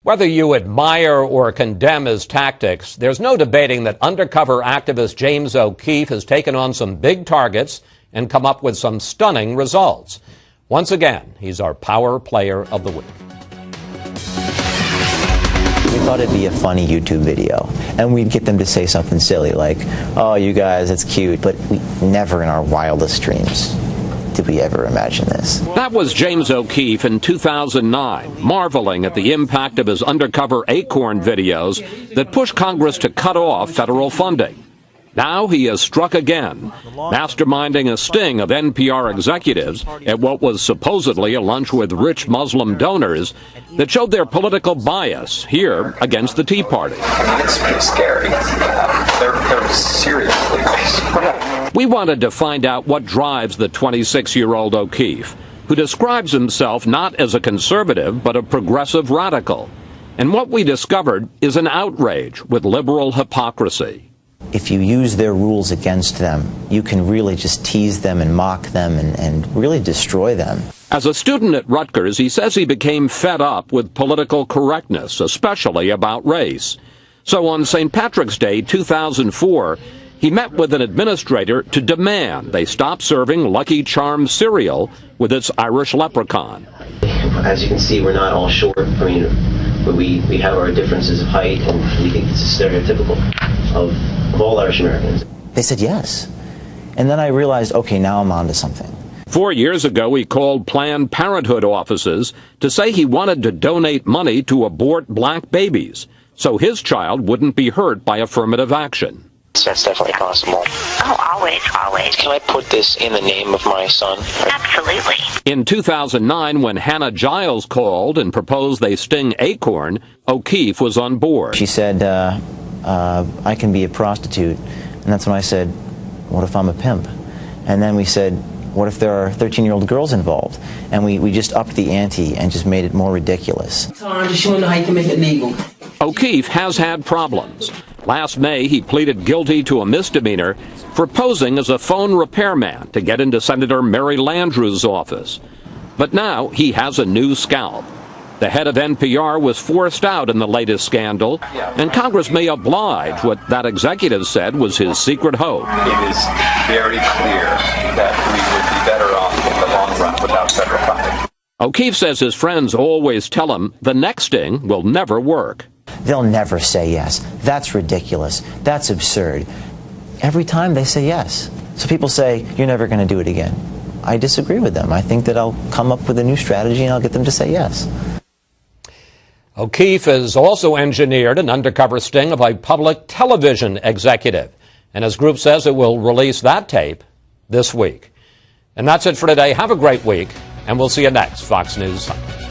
Whether you admire or condemn his tactics, there's no debating that undercover activist James O'Keefe has taken on some big targets and come up with some stunning results. Once again, he's our Power Player of the Week. We thought it'd be a funny YouTube video, and we'd get them to say something silly like, "Oh, you guys, it's cute," but we never in our wildest dreams did we ever imagine this. That was James O'Keefe in 2009, marveling at the impact of his undercover Acorn videos that pushed Congress to cut off federal funding. Now he has struck again, masterminding a sting of NPR executives at what was supposedly a lunch with rich Muslim donors that showed their political bias here against the Tea Party. I mean, it's pretty scary. They're seriously nice. We wanted to find out what drives the 26-year-old O'Keefe, who describes himself not as a conservative but a progressive radical. And what we discovered is an outrage with liberal hypocrisy. If you use their rules against them, you can really just tease them and mock them and really destroy them. As a student at Rutgers, he says he became fed up with political correctness, especially about race. So on St. Patrick's Day 2004, he met with an administrator to demand they stop serving Lucky Charms cereal with its Irish leprechaun. As you can see, we're not all short. I mean, we have our differences of height, and we think this is stereotypical of all Irish Americans. They said yes. And then I realized, okay, now I'm onto something. 4 years ago, he called Planned Parenthood offices to say he wanted to donate money to abort black babies so his child wouldn't be hurt by affirmative action. That's definitely possible. Oh, always. Can I put this in the name of my son? Absolutely. In 2009, when Hannah Giles called and proposed they sting Acorn, O'Keefe was on board. She said, I can be a prostitute. And that's when I said, what if I'm a pimp? And then we said, what if there are 13-year-old girls involved? And we just upped the ante and just made it more ridiculous. Just showing how you can make it legal. O'Keefe has had problems. Last May, he pleaded guilty to a misdemeanor for posing as a phone repairman to get into Senator Mary Landrieu's office. But now he has a new scalp. The head of NPR was forced out in the latest scandal, and Congress may oblige what that executive said was his secret hope. It is very clear that we would be better off in the long run without federal funding. O'Keefe says his friends always tell him the next sting will never work. They'll never say yes. That's ridiculous. That's absurd. Every time they say yes. So people say, you're never going to do it again. I disagree with them. I think that I'll come up with a new strategy and I'll get them to say yes. O'Keefe has also engineered an undercover sting of a public television executive. And his group says it will release that tape this week. And that's it for today. Have a great week, and we'll see you next Fox News Sunday.